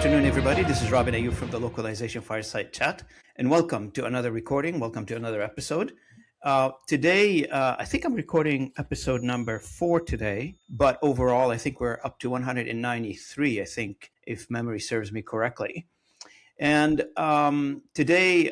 afternoon, everybody. This is Robin Ayoub from the Localization Fireside Chat, and welcome to another recording. Welcome to another episode. Today, I think I'm recording episode number 4 today, but overall, I think we're up to 193, I think, if memory serves me correctly. And today,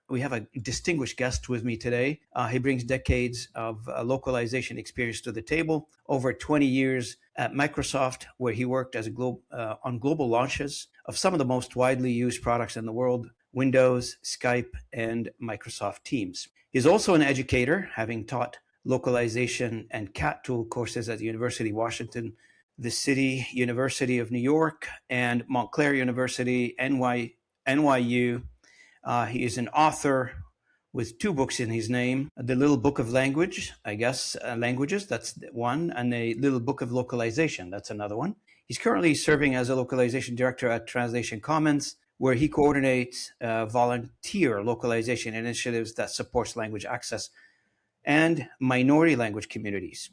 we have a distinguished guest with me today. He brings decades of localization experience to the table, over 20 years at Microsoft, where he worked as on global launches of some of the most widely used products in the world, Windows, Skype, and Microsoft Teams. He's also an educator, having taught localization and CAT tool courses at the University of Washington, the City University of New York, and Montclair University, NYU. He is an author with 2 books in his name, The Little Book of Languages, that's one, and The Little Book of Localization, that's another one. He's currently serving as a Localization Director at Translation Commons, where he coordinates volunteer localization initiatives that supports language access and minority language communities.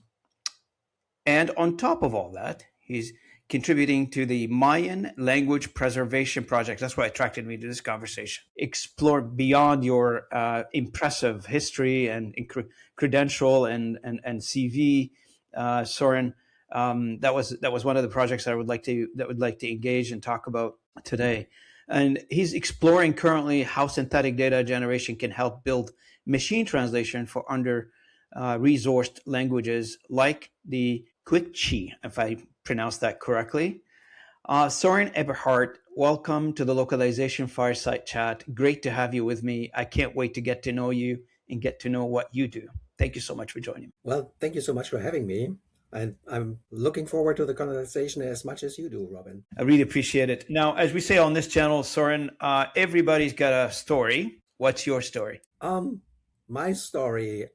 And on top of all that, he's contributing to the Mayan Language Preservation Project. That's what attracted me to this conversation. Explore beyond your impressive history and credential and CV, Soeren. That was one of the projects that would like to engage and talk about today. And he's exploring currently how synthetic data generation can help build machine translation for under-resourced languages like the Quiche, if I pronounced that correctly. Soeren Eberhardt, welcome to the Localization Fireside Chat. Great to have you with me. I can't wait to get to know you and get to know what you do. Thank you so much for joining me. Well, thank you so much for having me. And I'm looking forward to the conversation as much as you do, Robin. I really appreciate it. Now, as we say on this channel, Soeren, everybody's got a story. What's your story? My story.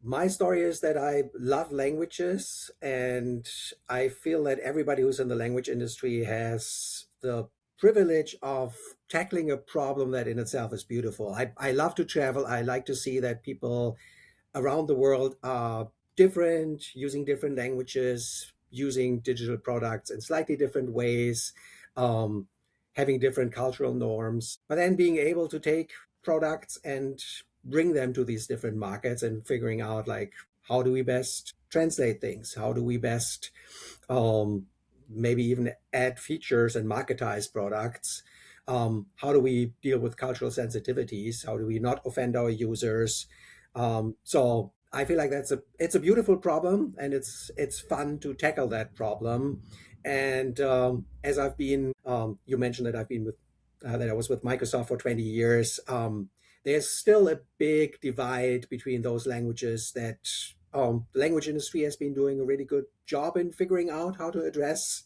My story is that I love languages, and I feel that everybody who's in the language industry has the privilege of tackling a problem that in itself is beautiful. I love to travel. I like to see that people around the world are different, using different languages, using digital products in slightly different ways, having different cultural norms, but then being able to take products and bring them to these different markets and figuring out, like, how do we best translate things? How do we best maybe even add features and marketize products? How do we deal with cultural sensitivities? How do we not offend our users? So I feel like it's a beautiful problem, and it's fun to tackle that problem. And as I've been, you mentioned that that I was with Microsoft for 20 years. There's still a big divide between those languages that the language industry has been doing a really good job in figuring out how to address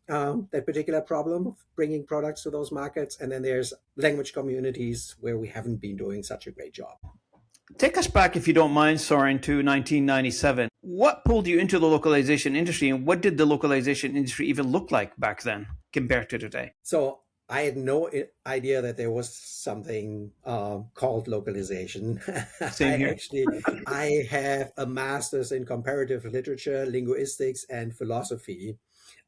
that particular problem of bringing products to those markets. And then there's language communities where we haven't been doing such a great job. Take us back, if you don't mind, Soeren, to 1997. What pulled you into the localization industry, and what did the localization industry even look like back then compared to today? So I had no idea that there was something called localization. Same here. I have a master's in comparative literature, linguistics, and philosophy.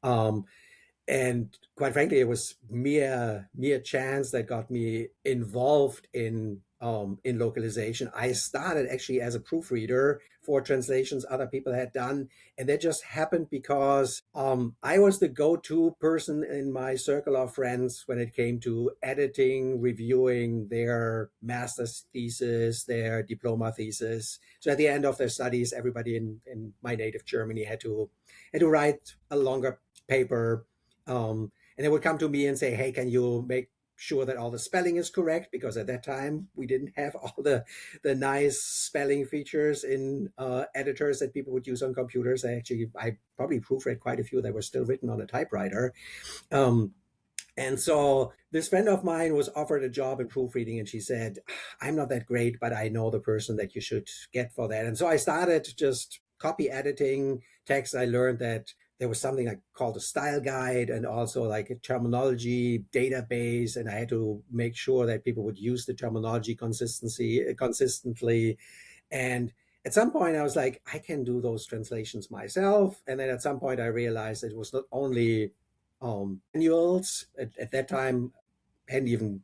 And quite frankly, it was mere chance that got me involved in localization. I started actually as a proofreader for translations other people had done, and that just happened because I was the go-to person in my circle of friends when it came to editing, reviewing their master's thesis, their diploma thesis. So at the end of their studies, everybody in my native Germany had to write a longer paper. And they would come to me and say, hey, can you make sure that all the spelling is correct? Because at that time, we didn't have all the nice spelling features in editors that people would use on computers. I probably proofread quite a few that were still written on a typewriter. And so this friend of mine was offered a job in proofreading, and she said, I'm not that great, but I know the person that you should get for that. And so I started just copy editing text. I learned that there was something I called a style guide, and also like a terminology database. And I had to make sure that people would use the terminology consistently. And at some point I was like, I can do those translations myself. And then at some point I realized it was not only manuals. At that time, hadn't even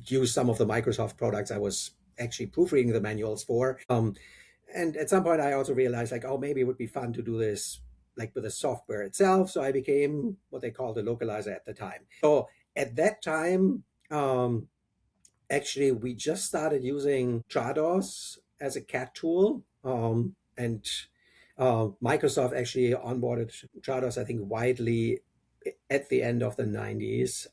used some of the Microsoft products I was actually proofreading the manuals for. And at some point, I also realized, like, oh, maybe it would be fun to do this like with the software itself. So I became what they called a localizer at the time. So at that time, actually, we just started using Trados as a CAT tool. And Microsoft actually onboarded Trados, I think, widely at the end of the 90s,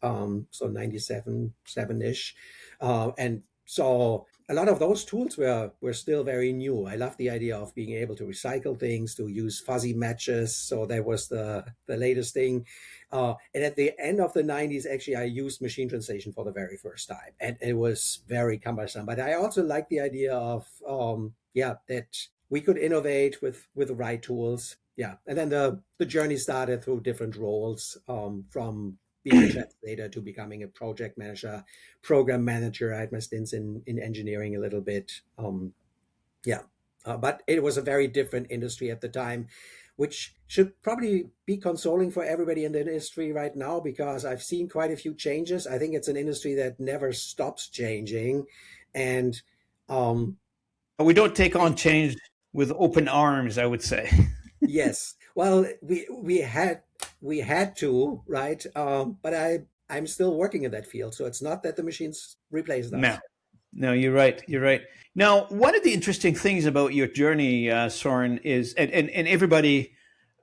so 97, 7-ish. And so a lot of those tools were still very new. I love the idea of being able to recycle things, to use fuzzy matches. So that was the latest thing. And at the end of the 90s, actually, I used machine translation for the very first time. And it was very cumbersome. But I also like the idea of, that we could innovate with the right tools. Yeah. And then the journey started through different roles, from being a translator to becoming a project manager, program manager. I had my stints in engineering a little bit. Yeah. But it was a very different industry at the time, which should probably be consoling for everybody in the industry right now, because I've seen quite a few changes. I think it's an industry that never stops changing. And We don't take on change with open arms, I would say. yes, well, we had to, right? But I'm still working in that field, so it's not that the machines replaced No, us. no, you're right. You're right. Now, one of the interesting things about your journey, Soren, is, and everybody,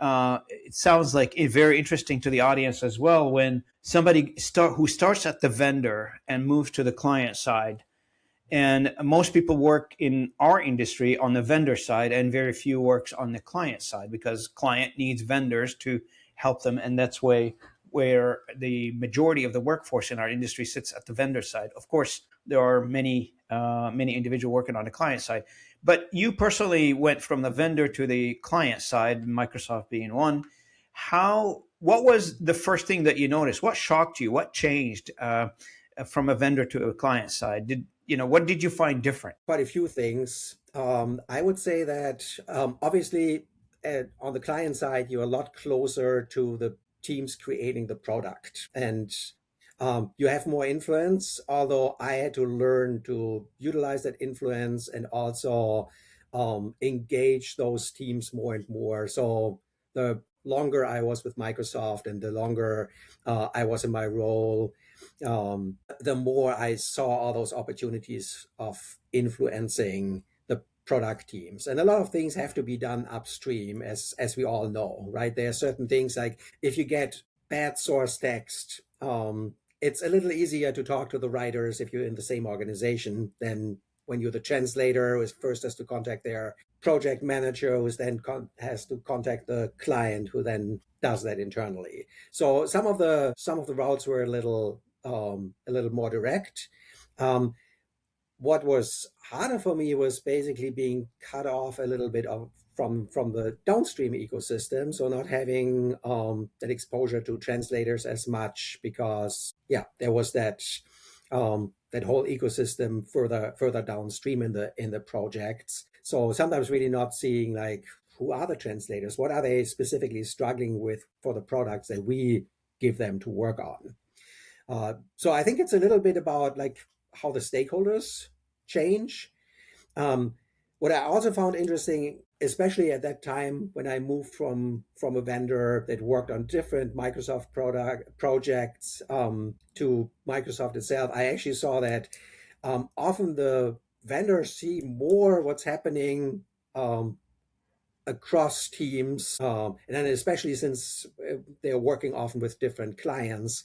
it sounds like very interesting to the audience as well. When somebody who starts at the vendor and moves to the client side, and most people work in our industry on the vendor side, and very few works on the client side, because client needs vendors to help them, and that's where the majority of the workforce in our industry sits, at the vendor side. Of course, there are many individuals working on the client side, but you personally went from the vendor to the client side, Microsoft being one. What was the first thing that you noticed? What shocked you? What changed from a vendor to a client side? What did you find different? Quite a few things. I would say that, obviously, on the client side, you're a lot closer to the teams creating the product, and you have more influence. Although I had to learn to utilize that influence and also engage those teams more and more. So the longer I was with Microsoft and the longer I was in my role, the more I saw all those opportunities of influencing the product teams. And a lot of things have to be done upstream, as we all know, right? There are certain things like, if you get bad source text, it's a little easier to talk to the writers if you're in the same organization than when you're the translator, who first has to contact their project manager, who then has to contact the client, who then does that internally. So some of the routes were a little more direct. What was harder for me was basically being cut off a little bit from the downstream ecosystem, so not having that exposure to translators as much, because there was that whole ecosystem further downstream in the projects. So sometimes really not seeing, like, who are the translators, what are they specifically struggling with for the products that we give them to work on. So I think it's a little bit about, like, how the stakeholders change. What I also found interesting, especially at that time when I moved from a vendor that worked on different Microsoft projects to Microsoft itself, I actually saw that often the vendors see more what's happening across teams, and then especially since they're working often with different clients,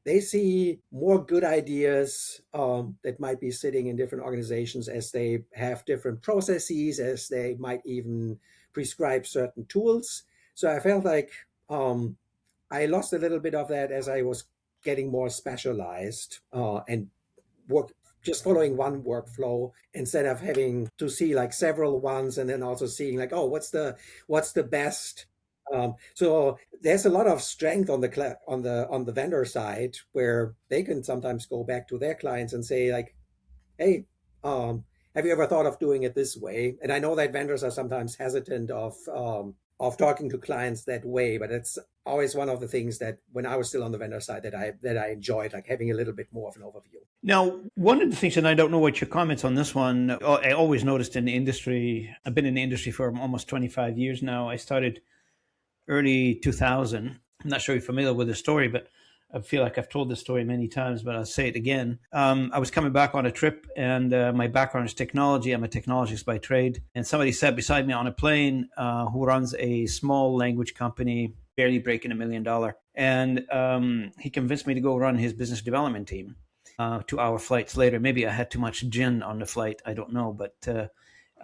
they see more good ideas that might be sitting in different organizations, as they have different processes, as they might even prescribe certain tools. So I felt like I lost a little bit of that as I was getting more specialized, and work just following one workflow instead of having to see like several ones, and then also seeing, like, oh, what's the best. So there's a lot of strength on the vendor side, where they can sometimes go back to their clients and say, like, hey, have you ever thought of doing it this way? And I know that vendors are sometimes hesitant of talking to clients that way. But it's always one of the things that when I was still on the vendor side that I enjoyed, like having a little bit more of an overview. Now, one of the things, and I don't know what your comments on this one, I always noticed in the industry, I've been in the industry for almost 25 years now. I started early 2000. I'm not sure you're familiar with the story, but I feel like I've told this story many times, but I'll say it again. I was coming back on a trip, and my background is technology. I'm a technologist by trade. And somebody sat beside me on a plane who runs a small language company, barely breaking $1 million. And he convinced me to go run his business development team. 2 hour flights later, maybe I had too much gin on the flight. I don't know, but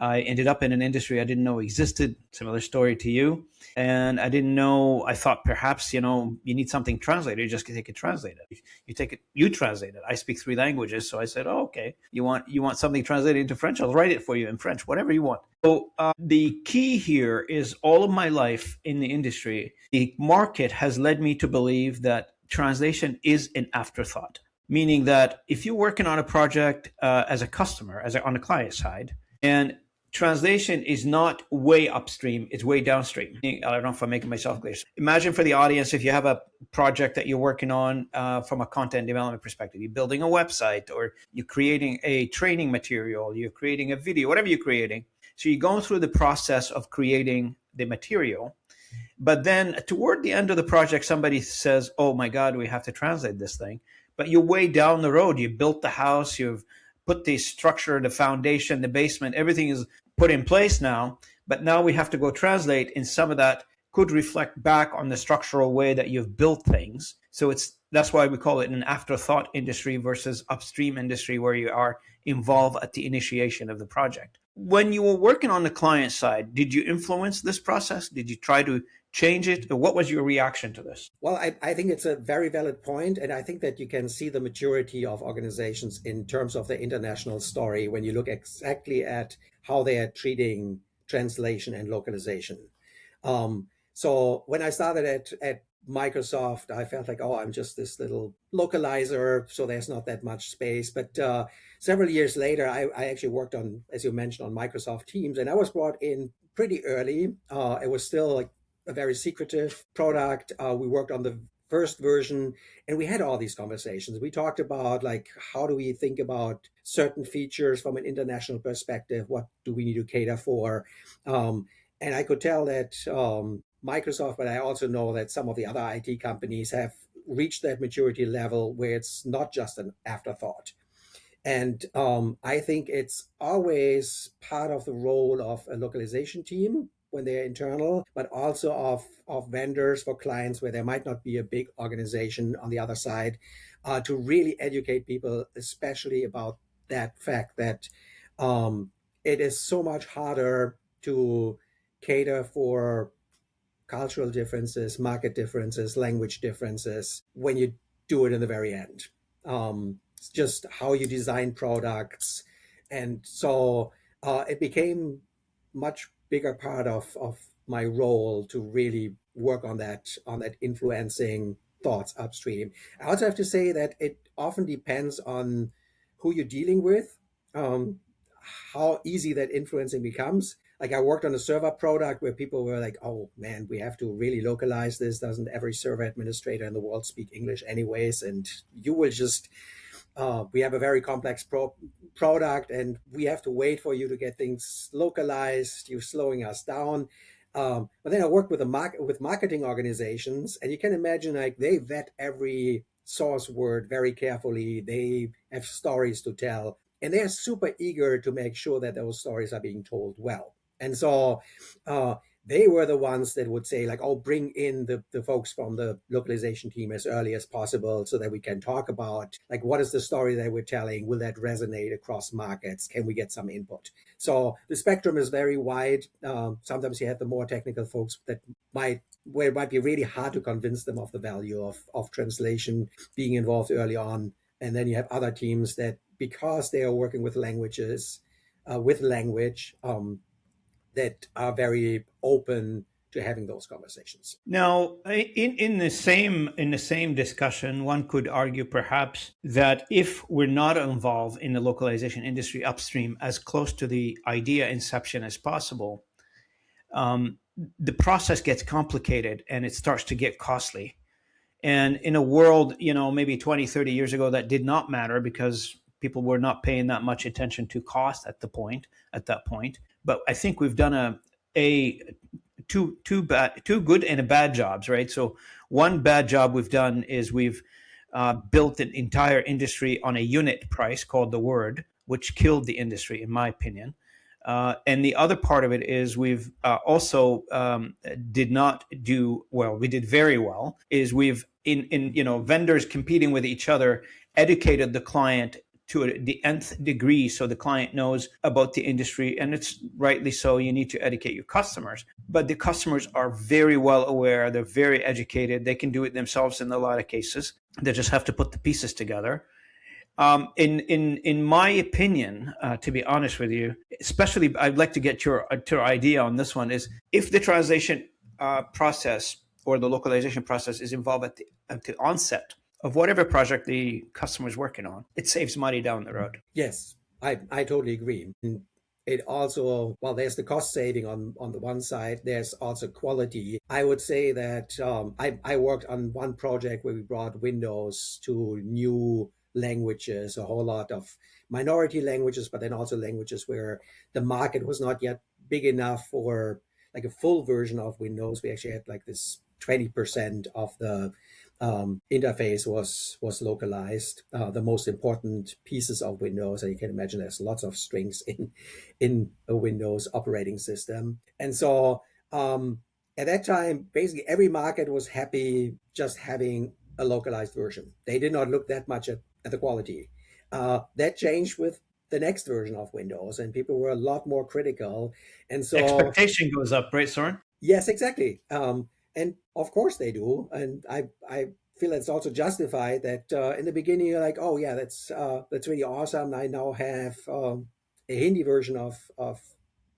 I ended up in an industry I didn't know existed. Similar story to you. And I didn't know, I thought perhaps, you need something translated. You just take it translated. You take it, you translate it. I speak 3 languages. So I said, oh, okay. You want something translated into French? I'll write it for you in French, whatever you want. So the key here is all of my life in the industry, the market has led me to believe that translation is an afterthought. Meaning that if you're working on a project as a customer, on the client side, and translation is not way upstream, it's way downstream. I don't know if I'm making myself clear. Imagine for the audience, if you have a project that you're working on from a content development perspective, you're building a website or you're creating a training material, you're creating a video, whatever you're creating. So you're going through the process of creating the material. But then toward the end of the project, somebody says, oh my God, we have to translate this thing. But you're way down the road. You built the house, you've put the structure, the foundation, the basement, everything is put in place now. But now we have to go translate, and some of that could reflect back on the structural way that you've built things. So that's why we call it an afterthought industry versus upstream industry, where you are involved at the initiation of the project. When you were working on the client side, did you influence this process? Did you try to change it? Or what was your reaction to this? Well, I think it's a very valid point, and I think that you can see the maturity of organizations in terms of the international story when you look exactly at how they are treating translation and localization. So when I started at Microsoft, I felt like, oh, I'm just this little localizer, so there's not that much space. But several years later, I actually worked on, as you mentioned, on Microsoft Teams, and I was brought in pretty early. It was still like a very secretive product. We worked on the first version, and we had all these conversations. We talked about like, how do we think about certain features from an international perspective? What do we need to cater for? And I could tell that Microsoft, but I also know that some of the other IT companies have reached that maturity level where it's not just an afterthought. And I think it's always part of the role of a localization team when they're internal, but also of vendors for clients where there might not be a big organization on the other side, to really educate people, especially about that fact that it is so much harder to cater for cultural differences, market differences, language differences when you do it in the very end. It's just how you design products. And so it became much bigger part of my role to really work on that influencing thoughts upstream. I also have to say that it often depends on who you're dealing with, how easy that influencing becomes. Like I worked on a server product where people were like, oh man, we have to really localize this. Doesn't every server administrator in the world speak English anyways? And you will just we have a very complex product, and we have to wait for you to get things localized. You're slowing us down. But then I worked with marketing organizations, and you can imagine like they vet every source word very carefully. They have stories to tell, and they're super eager to make sure that those stories are being told well. And so they were the ones that would say like, oh, bring in the folks from the localization team as early as possible so that we can talk about like, what is the story that we're telling? Will that resonate across markets? Can we get some input? So the spectrum is very wide. Sometimes you have the more technical folks where it might be really hard to convince them of the value of translation being involved early on. And then you have other teams that, because they are working with languages, with language, that are very open to having those conversations. Now, in the same discussion, one could argue perhaps that if we're not involved in the localization industry upstream as close to the idea inception as possible, the process gets complicated and it starts to get costly. And in a world, maybe 20, 30 years ago, that did not matter because people were not paying that much attention to cost at that point. But I think we've done a two good and a bad jobs, right? So one bad job we've done is we've built an entire industry on a unit price called the word, which killed the industry, in my opinion. And the other part of it is we've also did not do well. We did very well. Is we've in vendors competing with each other, educated the client to the nth degree, so the client knows about the industry, and it's rightly so. You need to educate your customers, but the customers are very well aware. They're very educated. They can do it themselves in a lot of cases. They just have to put the pieces together. In my opinion, to be honest with you, especially, I'd like to get your idea on this one. Is if the translation process or the localization process is involved at the onset of whatever project the customer is working on, it saves money down the road. Yes, I totally agree. It also, well, there's the cost saving on the one side, there's also quality. I would say that I worked on one project where we brought Windows to new languages, a whole lot of minority languages, but then also languages where the market was not yet big enough for like a full version of Windows. We actually had like this 20% of the interface was localized. The most important pieces of Windows, and you can imagine there's lots of strings in a Windows operating system. And so at that time, basically every market was happy just having a localized version. They did not look that much at the quality. That changed with the next version of Windows, and people were a lot more critical. And so the expectation goes up, right, Soeren? Yes, exactly. And of course they do. And I feel it's also justified that in the beginning you're like, oh yeah, that's really awesome. I now have a Hindi version of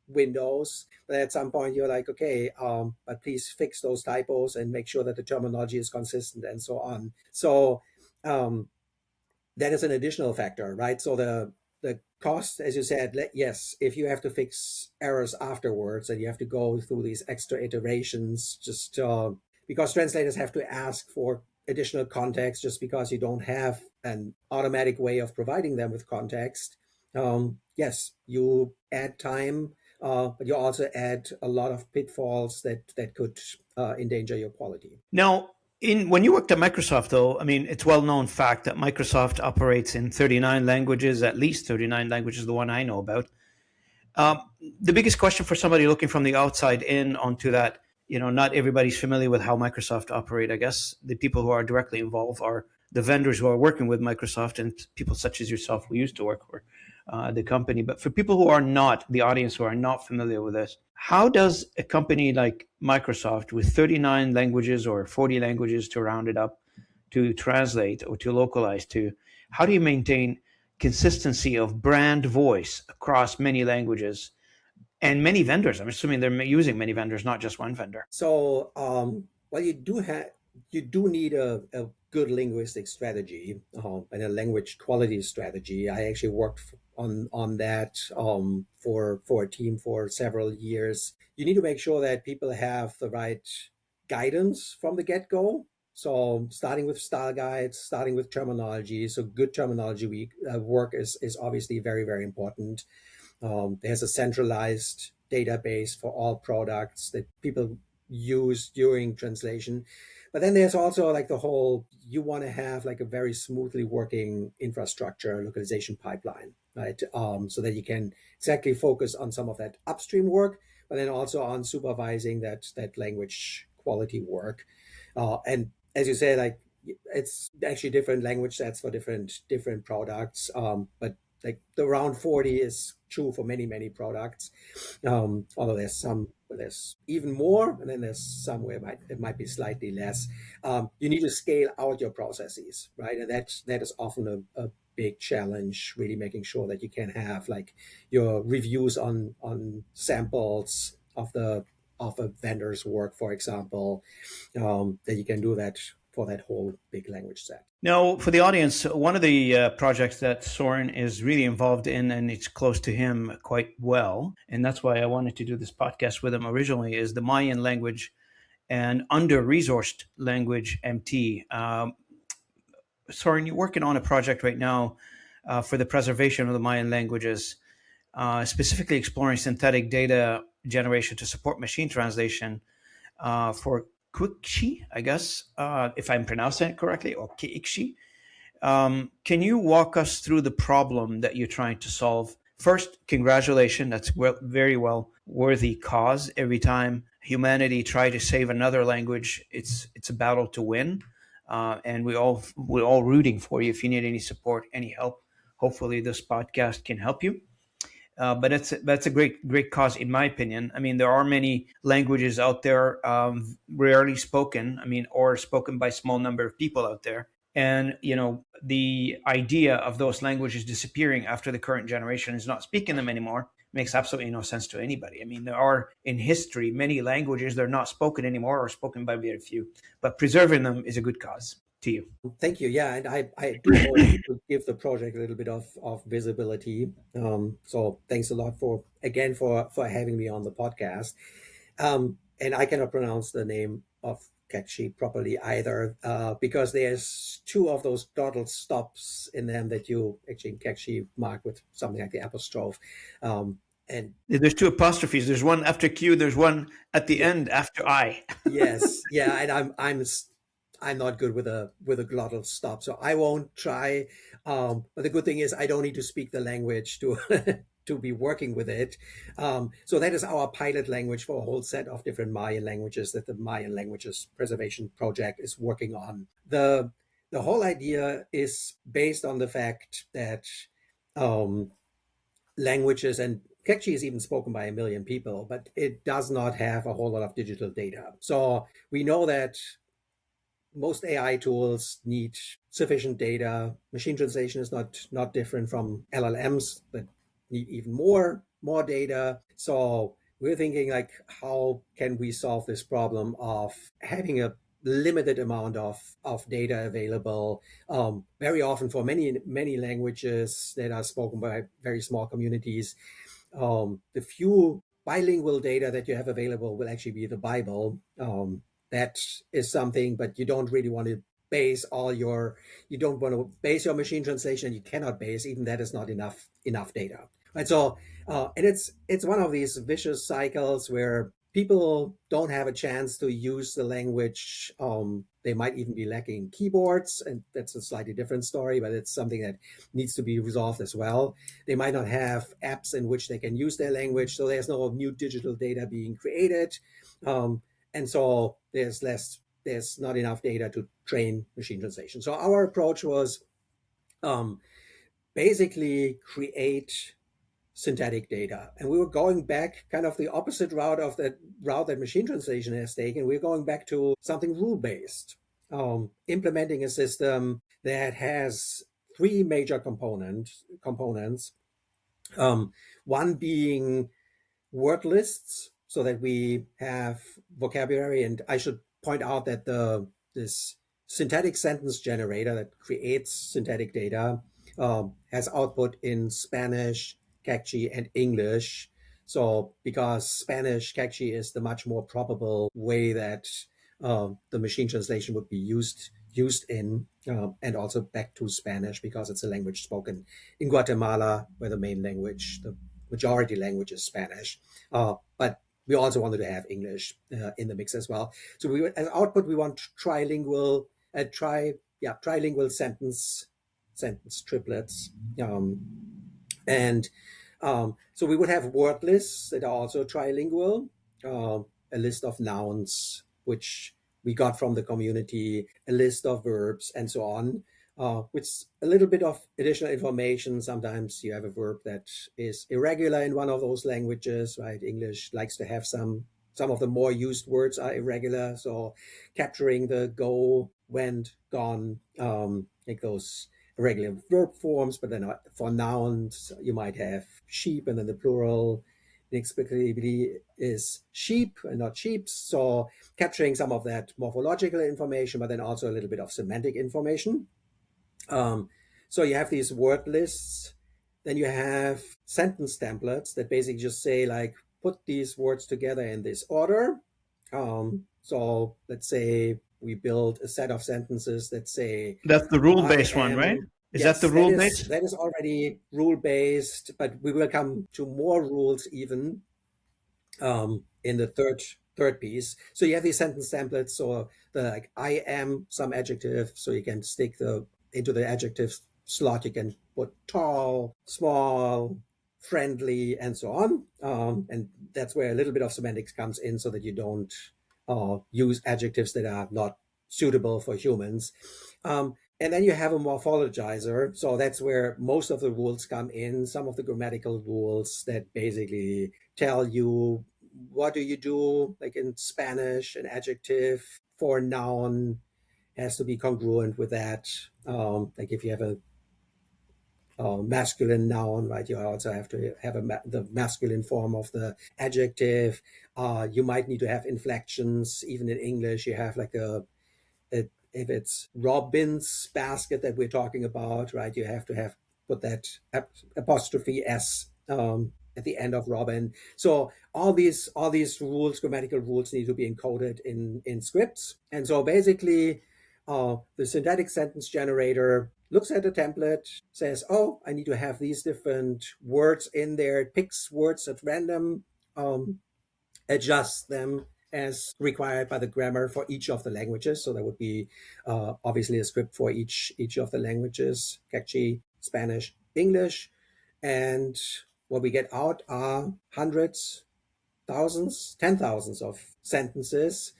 Windows. But at some point you're like, okay, but please fix those typos and make sure that the terminology is consistent and so on. So that is an additional factor, right? So the cost, as you said, yes, if you have to fix errors afterwards and you have to go through these extra iterations, just because translators have to ask for additional context just because you don't have an automatic way of providing them with context. Yes, you add time, but you also add a lot of pitfalls that could endanger your quality. Now, when you worked at Microsoft, though, I mean, it's well-known fact that Microsoft operates in 39 languages, at least 39 languages, the one I know about. The biggest question for somebody looking from the outside in onto that, not everybody's familiar with how Microsoft operate. I guess the people who are directly involved are the vendors who are working with Microsoft and people such as yourself who used to work for the company. But for people who are not, the audience who are not familiar with this, how does a company like Microsoft with 39 languages or 40 languages to round it up to translate or to localize to, how do you maintain consistency of brand voice across many languages and many vendors? I'm assuming they're using many vendors, not just one vendor. So, well, you do need a good linguistic strategy and a language quality strategy. I actually worked on that for a team for several years. You need to make sure that people have the right guidance from the get-go. So starting with style guides, starting with terminology. So good terminology work is obviously very, very important. There's a centralized database for all products that people use during translation. But then there's also like the whole, you want to have like a very smoothly working infrastructure, localization pipeline, right? So that you can exactly focus on some of that upstream work, but then also on supervising that language quality work. And as you say, like it's actually different language sets for different products. But like the round 40 is true for many products. Although there's even more, and then there's some where it might be slightly less. You need to scale out your processes, right? And that is often a big challenge, really making sure that you can have like your reviews on samples of a vendor's work, for example, that you can do that for that whole big language set. Now, for the audience, one of the projects that Soren is really involved in, and it's close to him quite well, and that's why I wanted to do this podcast with him originally, is the Mayan language and under-resourced language MT. Soren, you're working on a project right now for the preservation of the Mayan languages, specifically exploring synthetic data generation to support machine translation for Quixi, I guess, if I'm pronouncing it correctly, or Quixi. Can you walk us through the problem that you're trying to solve? First, congratulations. That's very well worthy cause. Every time humanity try to save another language, it's a battle to win, and we're all rooting for you. If you need any support, any help, hopefully this podcast can help you. But that's a great cause, in my opinion. I mean, there are many languages out there, rarely spoken. I mean, or spoken by a small number of people out there. And the idea of those languages disappearing after the current generation is not speaking them anymore makes absolutely no sense to anybody. I mean, there are in history many languages that are not spoken anymore or spoken by very few, but preserving them is a good cause. To you. Thank you. Yeah, and I do want to give the project a little bit of visibility. So thanks a lot for having me on the podcast. And I cannot pronounce the name of Kekshi properly either, because there's two of those dotted stops in them that you actually Kekshi mark with something like the apostrophe. And there's two apostrophes. There's one after Q. There's one at the end after I. Yes, yeah, and I'm not good with a glottal stop, so I won't try. But the good thing is I don't need to speak the language to to be working with it. So that is our pilot language for a whole set of different Mayan languages that the Mayan Languages Preservation Project is working on. The whole idea is based on the fact that languages, and Kekchi is even spoken by 1 million people, but it does not have a whole lot of digital data. So we know that most AI tools need sufficient data. Machine translation is not different from LLMs that need even more data. So we're thinking, like, how can we solve this problem of having a limited amount of data available, very often for many languages that are spoken by very small communities. The few bilingual data that you have available will actually be the Bible. That is something, but you don't really want to base you don't want to base your machine translation. You cannot base, even that is not enough data. Right. So, and it's one of these vicious cycles where people don't have a chance to use the language. They might even be lacking keyboards, and that's a slightly different story, but it's something that needs to be resolved as well. They might not have apps in which they can use their language, so there's no new digital data being created. And so there's not enough data to train machine translation. So our approach was basically create synthetic data. And we were going back kind of the opposite route of that route that machine translation has taken. We're going back to something rule-based, implementing a system that has three major components. One being word lists, so that we have vocabulary. And I should point out that this synthetic sentence generator that creates synthetic data has output in Spanish, Kekchi, and English. So because Spanish, Kekchi is the much more probable way that the machine translation would be used in, and also back to Spanish because it's a language spoken in Guatemala, where the majority language is Spanish. But we also wanted to have English in the mix as well. So as output, we want trilingual sentence triplets. So we would have word lists that are also trilingual, a list of nouns, which we got from the community, a list of verbs, and so on, with a little bit of additional information. Sometimes you have a verb that is irregular in one of those languages, right? English likes to have some of the more used words are irregular. So capturing the go, went, gone, like those irregular verb forms. But then for nouns, you might have sheep and then the plural inexplicably is sheep and not sheep. So capturing some of that morphological information, but then also a little bit of semantic information. So you have these word lists, then you have sentence templates that basically just say like, put these words together in this order. So let's say we build a set of sentences that say, That's the I rule-based one, right? am, Is that the yes, that rule-based? is already rule based, but we will come to more rules even in the third piece. So you have these sentence templates. So the like I am some adjective, so you can stick the into the adjective slot. You can put tall, small, friendly, and so on. And that's where a little bit of semantics comes in, so that you don't use adjectives that are not suitable for humans. And then you have a morphologizer. So that's where most of the rules come in. Some of the grammatical rules that basically tell you what do you do, like in Spanish, an adjective for a noun has to be congruent with that. Like if you have a masculine noun, right, you also have to have the masculine form of the adjective. You might need to have inflections. Even in English, you have like if it's Robin's basket that we're talking about, right, you have to have put that apostrophe s at the end of Robin. So all these rules, grammatical rules, need to be encoded in scripts. And so basically, the synthetic sentence generator looks at the template, says, "Oh, I need to have these different words in there." It picks words at random, adjusts them as required by the grammar for each of the languages. So there would be obviously a script for each of the languages: Kekchi, Spanish, English. And what we get out are hundreds, thousands, 10,000s of sentences.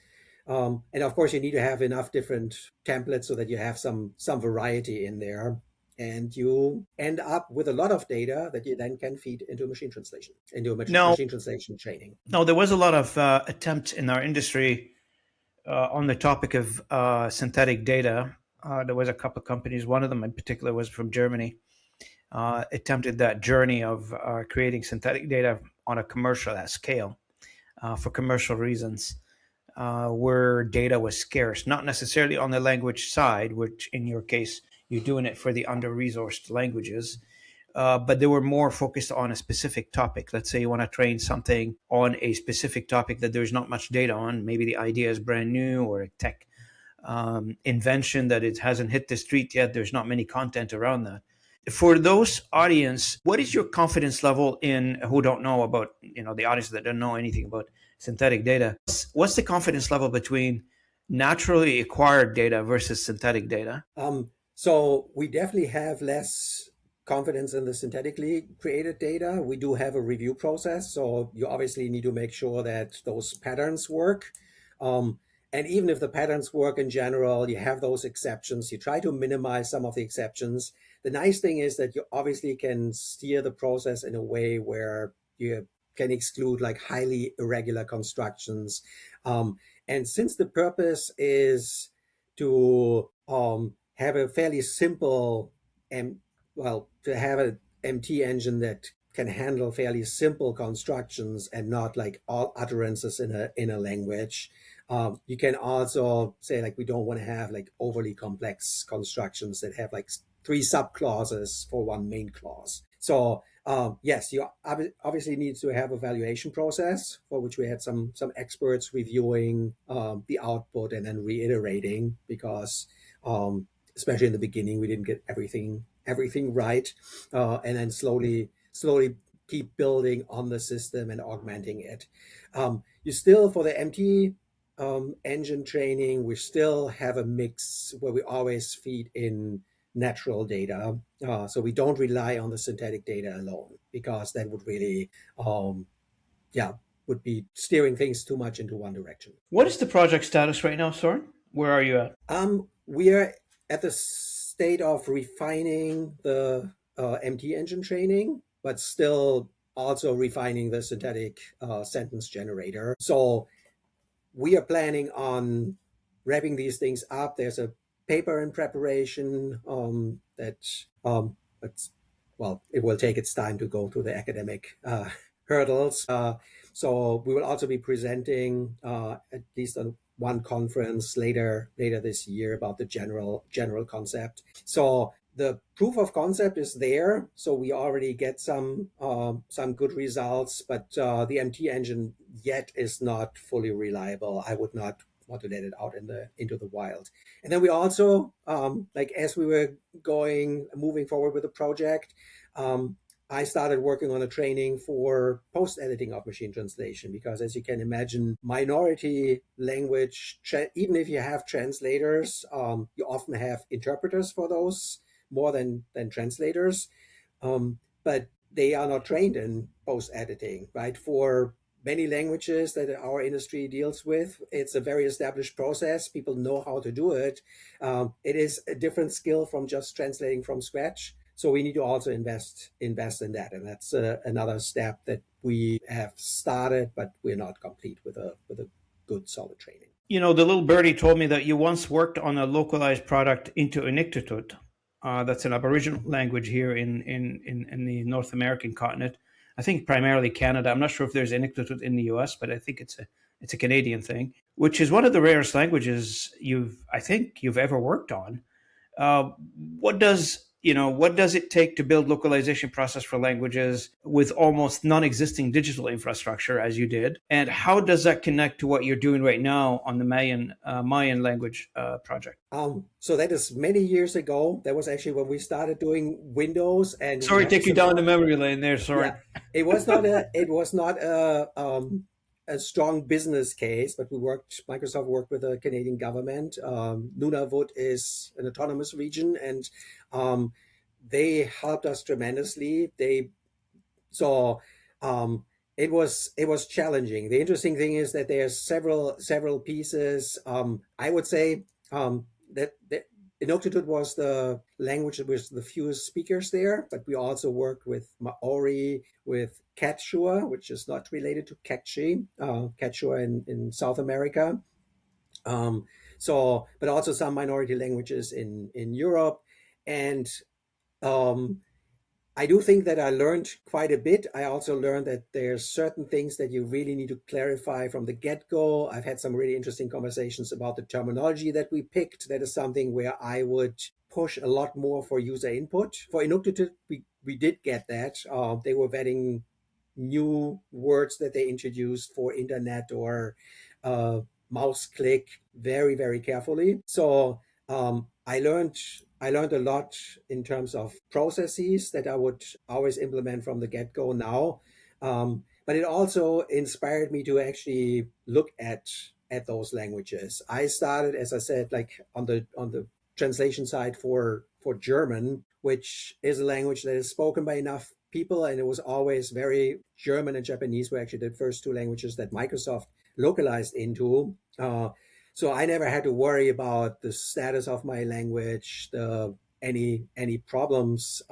And of course, you need to have enough different templates so that you have some variety in there. And you end up with a lot of data that you then can feed into machine translation, into No, machine translation training. no, there was a lot of attempts in our industry on the topic of synthetic data. There was a couple of companies. One of them in particular was from Germany. Attempted that journey of creating synthetic data on a commercial at scale for commercial reasons, where data was scarce, not necessarily on the language side, which in your case you're doing it for the under-resourced languages, but they were more focused on a specific topic. Let's say you want to train something on a specific topic that there's not much data on. Maybe the idea is brand new, or a tech invention that it hasn't hit the street yet. There's not many content around that. For those audience, what is your confidence level in who don't know about, the audience that don't know anything about synthetic data? What's the confidence level between naturally acquired data versus synthetic data? So we definitely have less confidence in the synthetically created data. We do have a review process, so you obviously need to make sure that those patterns work. And even if the patterns work in general, you have those exceptions. You try to minimize some of the exceptions. The nice thing is that you obviously can steer the process in a way where you can exclude like highly irregular constructions. And since the purpose is to have a fairly simple, to have an MT engine that can handle fairly simple constructions and not like all utterances in a language. You can also say like we don't want to have like overly complex constructions that have like 3 subclauses for one main clause. So yes, you obviously need to have a valuation process for which we had some experts reviewing the output and then reiterating, because especially in the beginning we didn't get everything right, and then slowly keep building on the system and augmenting it. You still, for the MT engine training, we still have a mix where we always feed in natural data. So we don't rely on the synthetic data alone, because that would really, would be steering things too much into one direction. What is the project status right now, Soren? Where are you at? We are at the state of refining the MT engine training, but still also refining the synthetic sentence generator. So we are planning on wrapping these things up. There's a paper in preparation that it will take its time to go to the academic hurdles. So we will also be presenting at least on one conference later this year about the general concept. So the proof of concept is there, so we already get some good results, but the MT engine yet is not fully reliable. I would not want to let it out into the wild. And then we also like as we were moving forward with the project, I started working on a training for post editing of machine translation because, as you can imagine, minority language, even if you have translators, you often have interpreters for those more than translators. But they are not trained in post editing, right? For many languages that our industry deals with, it's a very established process. People know how to do it. It is a different skill from just translating from scratch. So we need to also invest in that, and that's another step that we have started, but we're not complete with a good solid training. You know, the little birdie told me that you once worked on a localized product into Inuktitut. That's an Aboriginal language here in the North American continent. I think primarily Canada. I'm not sure if there's Inuktitut in the US, but I think it's a Canadian thing, which is one of the rarest languages I think you've ever worked on. Uh, what does it take to build localization process for languages with almost non-existing digital infrastructure as you did, and how does that connect to what you're doing right now on the Mayan language project? So that is many years ago. That was actually when we started doing Windows, and we Sorry, had to take you down the support. memory lane there. Sorry. Yeah, it was not a strong business case, but Microsoft worked with the Canadian government. Nunavut is an autonomous region, and they helped us tremendously. So um, it was challenging. The interesting thing is that there's several pieces. I would say that Inuktitut was the language with the fewest speakers there, but we also worked with Maori, with Quechua, which is not related to Quechua in South America. Um, but also some minority languages in Europe, and um, I do think that I learned quite a bit. I also learned that there's certain things that you really need to clarify from the get-go. I've had some really interesting conversations about the terminology that we picked. That is something where I would push a lot more for user input. For Inuktitut, we did get that. They were vetting new words that they introduced for internet or uh, mouse click very, very carefully. So I learned a lot in terms of processes that I would always implement from the get-go now. But it also inspired me to actually look at those languages. I started, as I said, like on the translation side for German, which is a language that is spoken by enough people, and it was always very German and Japanese were actually the first two languages that Microsoft localized into. So I never had to worry about the status of my language, any problems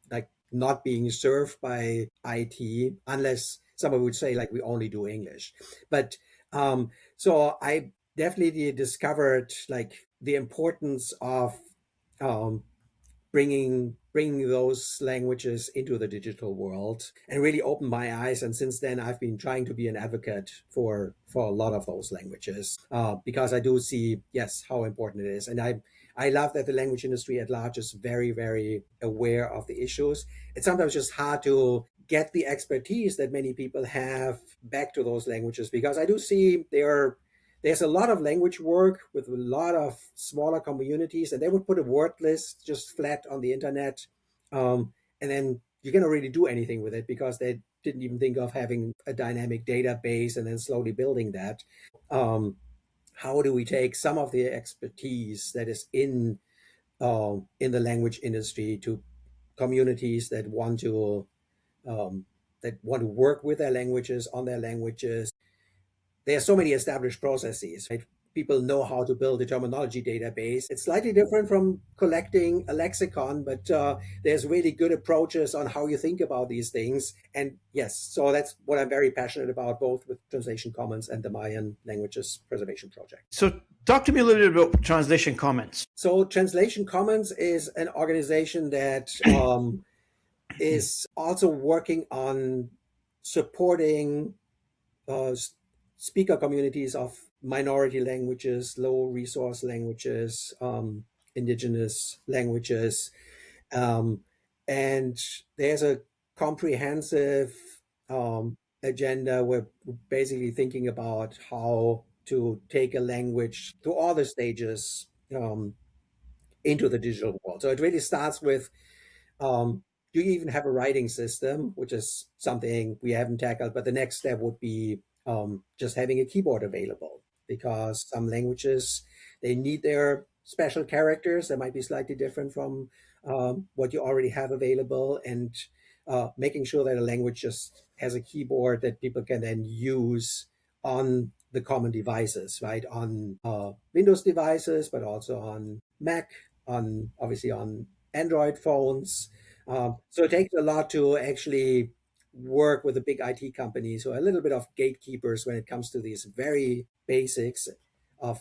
like not being served by IT, unless someone would say like we only do English. But so I definitely discovered like the importance of um, bringing those languages into the digital world and really opened my eyes. And since then, I've been trying to be an advocate for a lot of those languages because I do see, yes, how important it is. And I love that the language industry at large is very, very aware of the issues. It's sometimes just hard to get the expertise that many people have back to those languages because I do see there's a lot of language work with a lot of smaller communities, and they would put a word list just flat on the internet, and then you cannot really do anything with it because they didn't even think of having a dynamic database and then slowly building that. How do we take some of the expertise that is in the language industry to communities um, that want to work with their languages on their languages? There are so many established processes, right? People know how to build a terminology database. It's slightly different from collecting a lexicon, but there's really good approaches on how you think about these things. And yes, so that's what I'm very passionate about, both with Translation Commons and the Mayan Languages Preservation Project. So talk to me a little bit about Translation Commons. So Translation Commons is an organization that is also working on supporting uh, speaker communities of minority languages, low resource languages, indigenous languages. Um, and there's a comprehensive agenda. We're basically thinking about how to take a language through all the stages into the digital world. So it really starts with do you even have a writing system, which is something we haven't tackled, but the next step would be just having a keyboard available because some languages, they need their special characters that might be slightly different from what you already have available, and making sure that a language just has a keyboard that people can then use on the common devices, right? On Windows devices, but also on Mac, on obviously on Android phones. So it takes a lot to actually work with the big IT companies who are a little bit of gatekeepers when it comes to these very basics of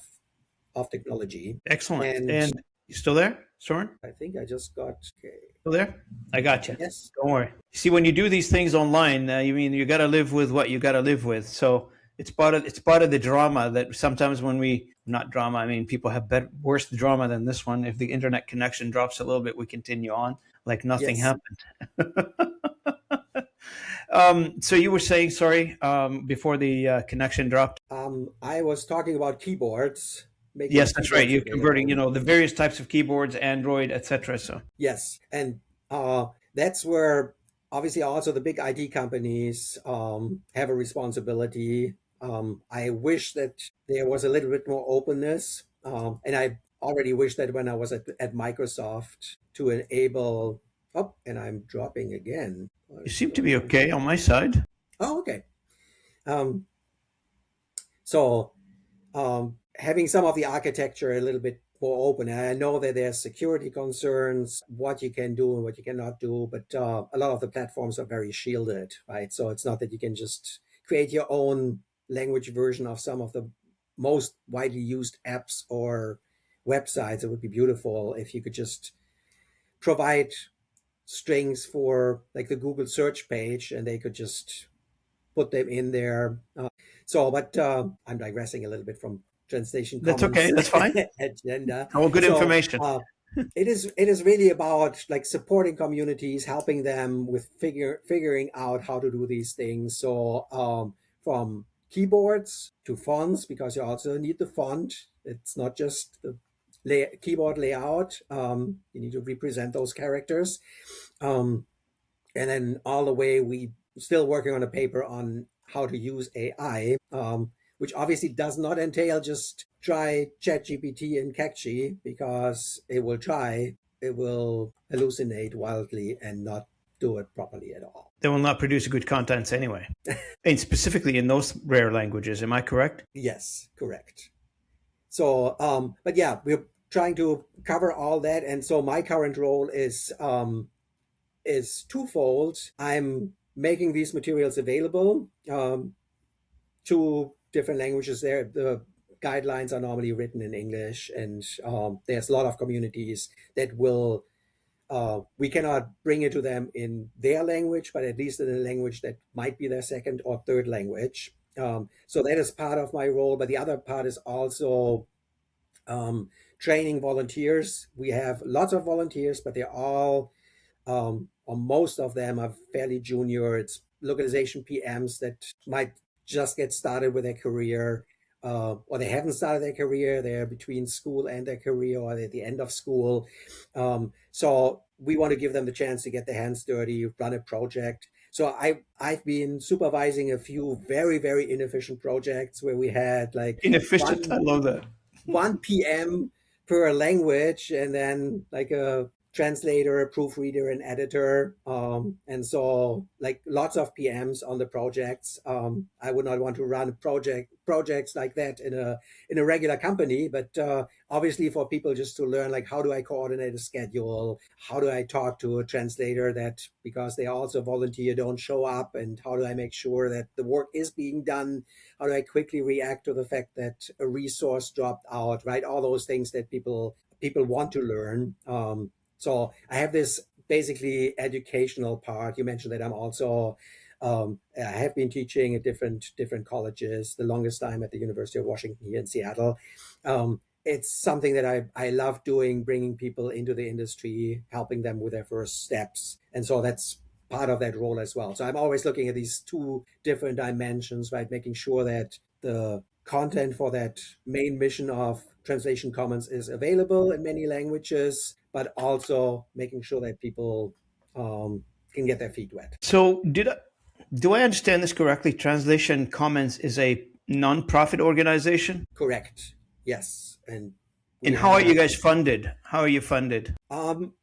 of technology. Excellent. And And you still there, Soren? I think I just got okay. Still there? I got you. Yes. Don't worry. See, when you do these things online, you mean you got to live with what you got to live with. So it's part of the drama that sometimes when we not drama. I mean, people have worse drama than this one. If the internet connection drops a little bit, we continue on like nothing Yes. happened. So you were saying, sorry, before the connection dropped. I was talking about keyboards, making Yes, that's right. keyboards You're converting, available. the various types of keyboards, Android, etc. So Yes, and that's where obviously also the big IT companies have a responsibility. I wish that there was a little bit more openness, and I already wish that when I was at Microsoft to enable. Oh, and I'm dropping again. What you is seem to going be on okay here? on my side. Oh, okay. So having some of the architecture a little bit more open. And I know that there's security concerns, what you can do and what you cannot do, but a lot of the platforms are very shielded, right? So it's not that you can just create your own language version of some of the most widely used apps or websites. It would be beautiful if you could just provide strings for like the Google search page and they could just put them in there. But I'm digressing a little bit from Translation That's okay. Commons That's fine. agenda. All good So information. it is really about like supporting communities, helping them with figuring out how to do these things. So from keyboards to fonts, because you also need the font. It's not just the keyboard layout. You need to represent those characters. Um, and then all the way we still working on a paper on how to use AI, which obviously does not entail just try ChatGPT and CACGI because it will hallucinate wildly and not do it properly at all. They will not produce good contents anyway. And specifically in those rare languages, am I correct? Yes, correct. So, but yeah, we're trying to cover all that, and so my current role is twofold. I'm making these materials available to different languages. There, the guidelines are normally written in English, and there's a lot of communities that will. We cannot bring it to them in their language, but at least in a language that might be their second or third language. So that is part of my role, but the other part is also training volunteers. We have lots of volunteers, but they're all or most of them are fairly junior. It's localization PMs that might just get started with their career, or they haven't started their career. They're between school and their career, or they're at the end of school. So we want to give them the chance to get their hands dirty, run a project. So I've been supervising a few very, very inefficient projects where we had like Inefficient. I one love that. one PM per language, and then like a translator, a proofreader, an editor, and so like lots of PMs on the projects. I would not want to run projects like that in a regular company, but obviously for people just to learn like how do I coordinate a schedule, how do I talk to a translator that because they also volunteer don't show up, and how do I make sure that the work is being done, how do I quickly react to the fact that a resource dropped out, right? All those things that people want to learn. So I have this basically educational part. You mentioned that I'm also I have been teaching at different colleges, the longest time at the University of Washington here in Seattle. It's something that I love doing, bringing people into the industry, helping them with their first steps. And so that's part of that role as well. So I'm always looking at these two different dimensions, right? Making sure that the content for that main mission of Translation Commons is available in many languages, but also making sure that people can get their feet wet. So do I understand this correctly? Translation Commons is a non-profit organization? Correct. Yes. And we And how are you have guys funded? How are you funded? um,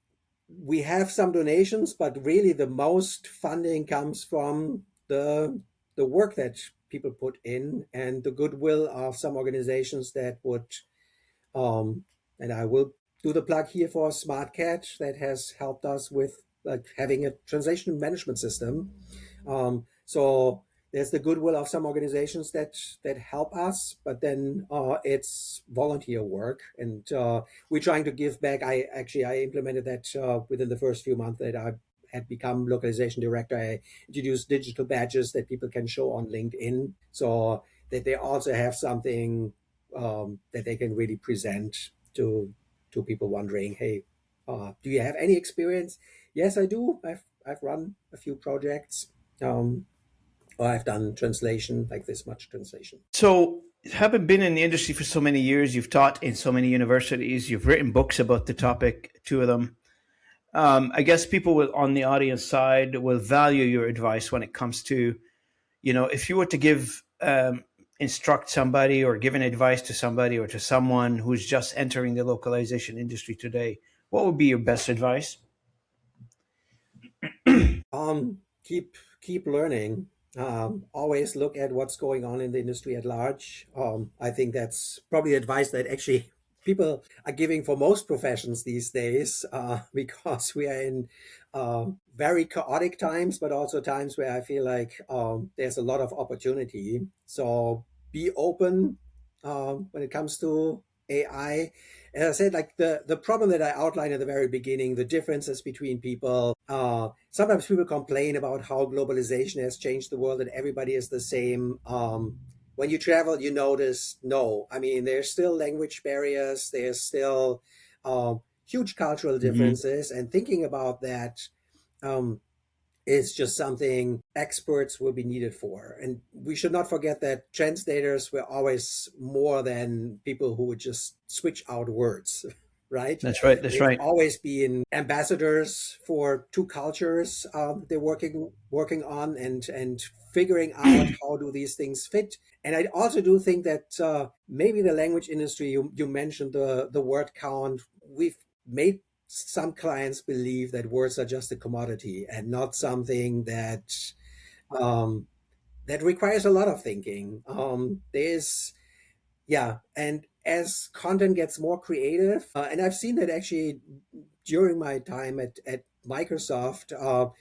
we have some donations, but really the most funding comes from the work that people put in and the goodwill of some organizations that would and I will do the plug here for SmartCatch that has helped us with like having a translation management system. So there's the goodwill of some organizations that help us, but then it's volunteer work, and we're trying to give back. I implemented that within the first few months that I had become localization director. I introduced digital badges that people can show on LinkedIn, so that they also have something that they can really present to people wondering, hey, do you have any experience? Yes, I do. I've run a few projects. Or I've done translation, like this much translation. So, having been in the industry for so many years, you've taught in so many universities, you've written books about the topic, two of them. I guess people will, on the audience side, will value your advice when it comes to, if you were to instruct somebody or give an advice to somebody or to someone who's just entering the localization industry today, what would be your best advice? Keep learning. Always look at what's going on in the industry at large. I think that's probably advice that actually people are giving for most professions these days, because we are in very chaotic times, but also times where I feel like there's a lot of opportunity. So be open when it comes to AI. As I said, like the problem that I outlined at the very beginning, the differences between people. Sometimes people complain about how globalization has changed the world and everybody is the same. When you travel, you notice, no, I mean, there's still language barriers, there's still huge cultural Mm-hmm. differences, and thinking about that um, is just something experts will be needed for. And we should not forget that translators were always more than people who would just switch out words, right? That's right. That's They've right. always been ambassadors for two cultures they're working on and figuring out how do these things fit. And I also do think that maybe the language industry, you mentioned the word count, we've made some clients believe that words are just a commodity and not something um, that requires a lot of thinking. And as content gets more creative, and I've seen that actually during my time at Microsoft,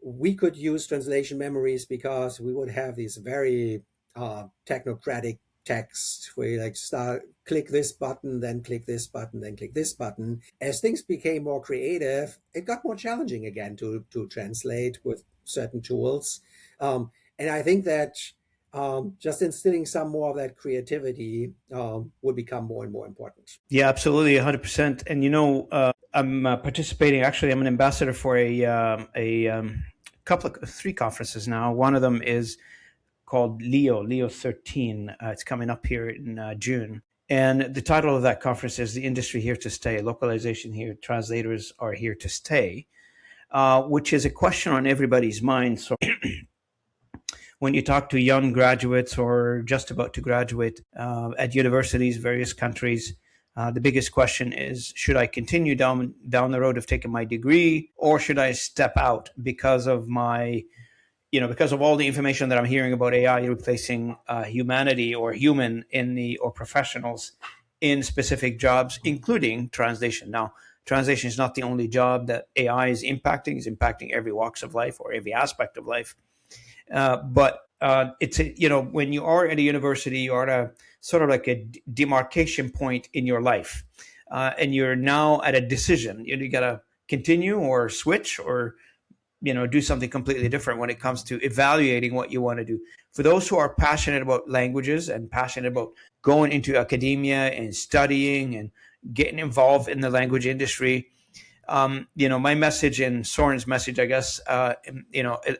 we could use translation memories because we would have these very technocratic text where you like start click this button, then click this button, then click this button. As things became more creative, it got more challenging again to translate with certain tools. And I think that just instilling some more of that creativity will become more and more important. Yeah, absolutely, 100%. And I'm participating. Actually, I'm an ambassador for a couple of three conferences now. One of them is called Leo 13. It's coming up here in June. And the title of that conference is "The Industry Here to Stay: Localization Here, Translators Are Here to Stay," which is a question on everybody's mind. So when you talk to young graduates or just about to graduate at universities, various countries, the biggest question is: should I continue down the road of taking my degree, or should I step out because of because of all the information that I'm hearing about AI replacing humanity or or professionals in specific jobs, including translation. Now, translation is not the only job that AI is impacting. It's impacting every walks of life or every aspect of life. But it's when you are at a university, you are at a sort of like a demarcation point in your life, and you're now at a decision. You got to continue or switch or do something completely different when it comes to evaluating what you want to do. For those who are passionate about languages and passionate about going into academia and studying and getting involved in the language industry, my message and Soeren's message, I guess,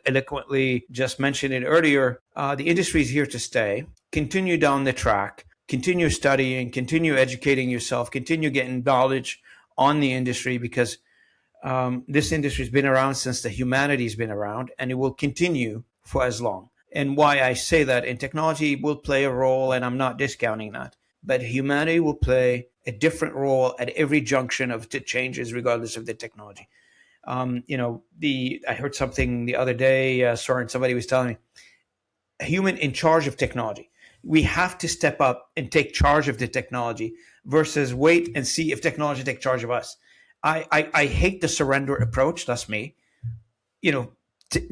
eloquently just mentioned it earlier. The industry is here to stay. Continue down the track. Continue studying. Continue educating yourself. Continue getting knowledge on the industry, because this industry has been around since the humanity's been around, and it will continue for as long. And why I say that, and technology will play a role, and I'm not discounting that, but humanity will play a different role at every junction of the changes, regardless of the technology. I heard something the other day, Soeren, somebody was telling me, a human in charge of technology. We have to step up and take charge of the technology versus wait and see if technology takes charge of us. I hate the surrender approach. That's me.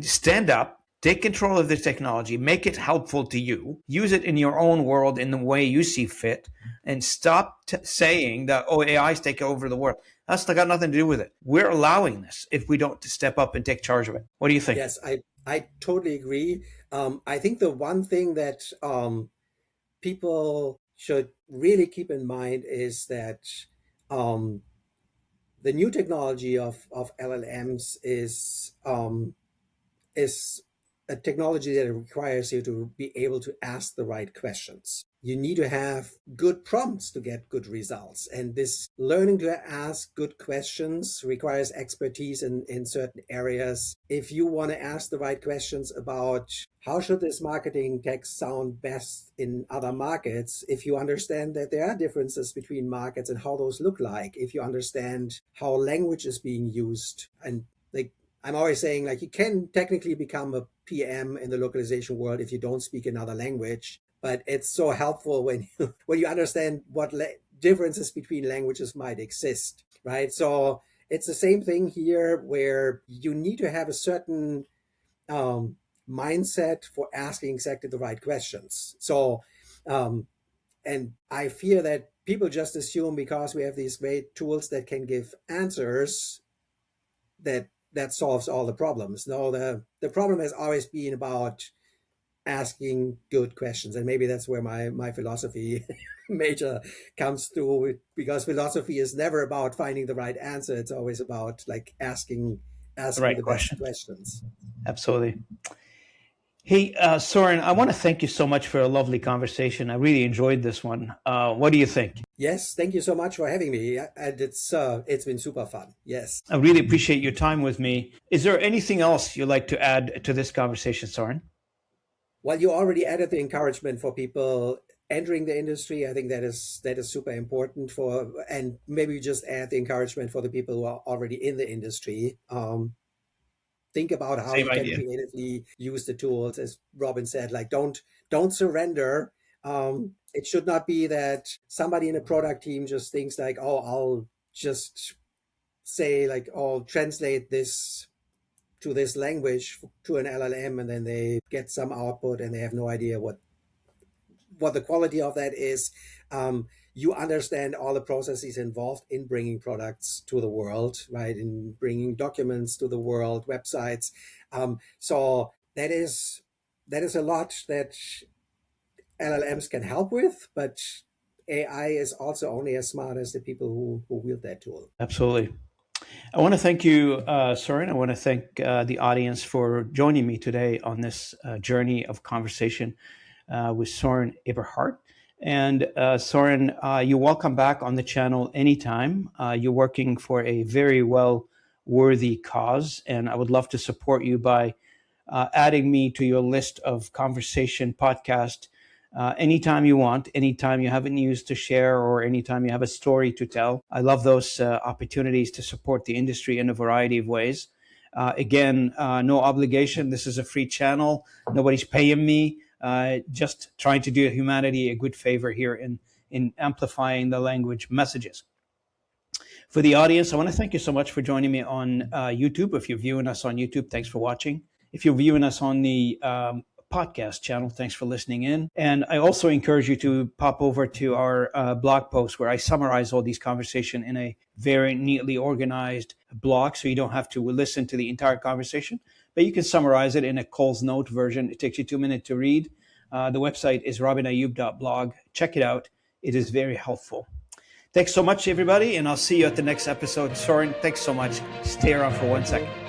Stand up, take control of the technology, make it helpful to you, use it in your own world in the way you see fit, and stop saying that, AI's take over the world. That's got nothing to do with it. We're allowing this if we don't step up and take charge of it. What do you think? Yes, I totally agree. I think the one thing that people should really keep in mind is that the new technology of LLMs is a technology that requires you to be able to ask the right questions. You need to have good prompts to get good results. And this learning to ask good questions requires expertise in certain areas. If you want to ask the right questions about how should this marketing text sound best in other markets, if you understand that there are differences between markets and how those look like, if you understand how language is being used, and I'm always saying, you can technically become a PM in the localization world if you don't speak another language, but it's so helpful when you understand what differences between languages might exist, right? So it's the same thing here, where you need to have a certain mindset for asking exactly the right questions. So, and I fear that people just assume because we have these great tools that can give answers, that solves all the problems. No, the problem has always been about asking good questions. And maybe that's where my philosophy major comes through, because philosophy is never about finding the right answer. It's always about asking the best questions. Absolutely. Hey, Soeren, I want to thank you so much for a lovely conversation. I really enjoyed this one. What do you think? Yes, thank you so much for having me. And it's been super fun. Yes. I really appreciate your time with me. Is there anything else you'd like to add to this conversation, Soeren? Well, you already added the encouragement for people entering the industry. I think that is super important and maybe just add the encouragement for the people who are already in the industry. Think about how you can creatively use the tools, as Robin said. Don't surrender. It should not be that somebody in a product team just thinks I'll just say translate this to this language to an LLM, and then they get some output and they have no idea what the quality of that is. You understand all the processes involved in bringing products to the world, right? In bringing documents to the world, websites. So that is a lot that LLMs can help with, but AI is also only as smart as the people who wield that tool. Absolutely. I want to thank you, Soeren. I want to thank the audience for joining me today on this journey of conversation with Soeren Eberhardt. And Soeren, you're welcome back on the channel anytime. You're working for a very worthy cause, and I would love to support you by adding me to your list of conversation podcast anytime you want, anytime you have a news to share, or anytime you have a story to tell. I love those opportunities to support the industry in a variety of ways. Again, no obligation. This is a free channel. Nobody's paying me. Just trying to do humanity a good favor here in amplifying the language messages. For the audience, I want to thank you so much for joining me on YouTube. If you're viewing us on YouTube, thanks for watching. If you're viewing us on the podcast channel. Thanks for listening in. And I also encourage you to pop over to our blog post where I summarize all these conversations in a very neatly organized blog, so you don't have to listen to the entire conversation, but you can summarize it in a Cole's Note version. It takes you 2 minutes to read. The website is robinayoub.blog. Check it out. It is very helpful. Thanks so much, everybody, and I'll see you at the next episode. Soeren, thanks so much. Stay around for 1 second.